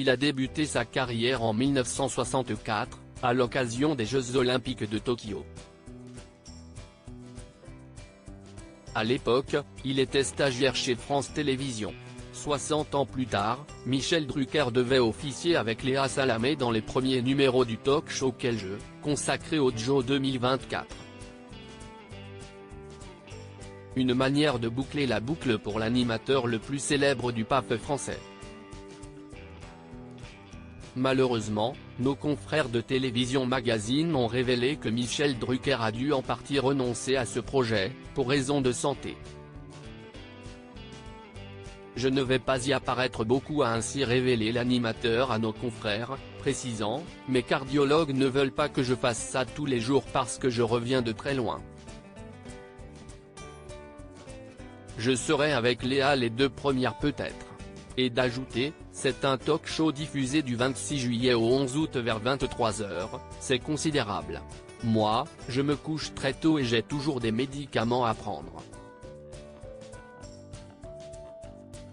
Il a débuté sa carrière en 1964, à l'occasion des Jeux Olympiques de Tokyo. À l'époque, il était stagiaire chez France Télévisions. 60 ans plus tard, Michel Drucker devait officier avec Léa Salamé dans les premiers numéros du talk-show Quel jeu, consacré au JO 2024. Une manière de boucler la boucle pour l'animateur le plus célèbre du PAF français. Malheureusement, nos confrères de Télévision Magazine ont révélé que Michel Drucker a dû en partie renoncer à ce projet, pour raison de santé. Je ne vais pas y apparaître beaucoup, a ainsi révélé l'animateur à nos confrères, précisant « Mes cardiologues ne veulent pas que je fasse ça tous les jours parce que je reviens de très loin. Je serai avec Léa les 2 premières peut-être ». Et d'ajouter, c'est un talk-show diffusé du 26 juillet au 11 août vers 23h, c'est considérable. Moi, je me couche très tôt et j'ai toujours des médicaments à prendre.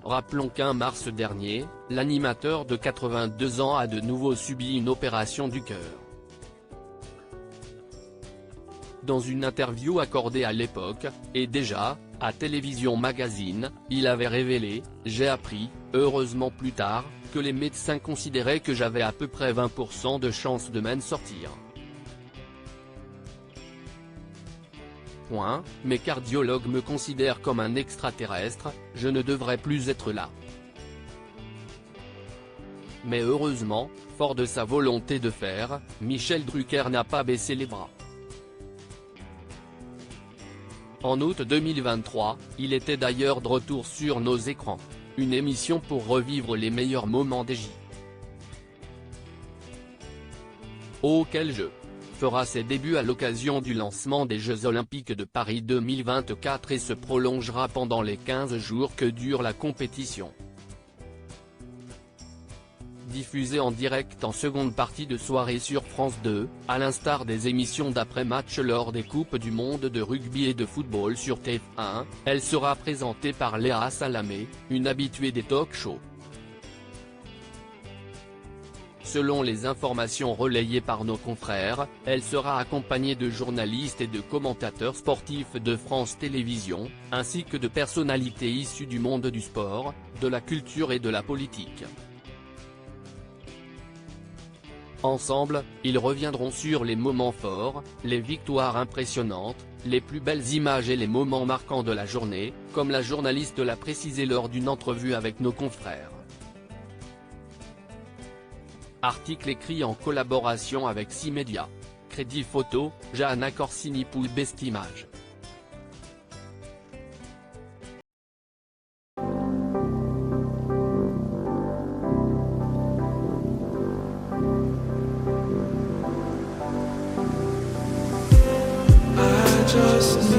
Rappelons qu'en mars dernier, l'animateur de 82 ans a de nouveau subi une opération du cœur. Dans une interview accordée à l'époque, et déjà, à Télévision Magazine, il avait révélé « J'ai appris, heureusement plus tard, que les médecins considéraient que j'avais à peu près 20% de chances de m'en sortir. Mes cardiologues me considèrent comme un extraterrestre, je ne devrais plus être là. » Mais heureusement, fort de sa volonté de faire, Michel Drucker n'a pas baissé les bras. En août 2023, il était d'ailleurs de retour sur nos écrans. Une émission pour revivre les meilleurs moments des J. Oh quel jeu fera ses débuts à l'occasion du lancement des Jeux Olympiques de Paris 2024 et se prolongera pendant les 15 jours que dure la compétition. Diffusé en direct en seconde partie de soirée sur France 2, à l'instar des émissions d'après-match lors des Coupes du Monde de rugby et de football sur TF1, elle sera présentée par Léa Salamé, une habituée des talk-shows. Selon les informations relayées par nos confrères, elle sera accompagnée de journalistes et de commentateurs sportifs de France Télévisions, ainsi que de personnalités issues du monde du sport, de la culture et de la politique. Ensemble, ils reviendront sur les moments forts, les victoires impressionnantes, les plus belles images et les moments marquants de la journée, comme la journaliste l'a précisé lors d'une entrevue avec nos confrères. Article écrit en collaboration avec 6 médias. Crédit photo, Jeanne Corsini pour Best Image. Just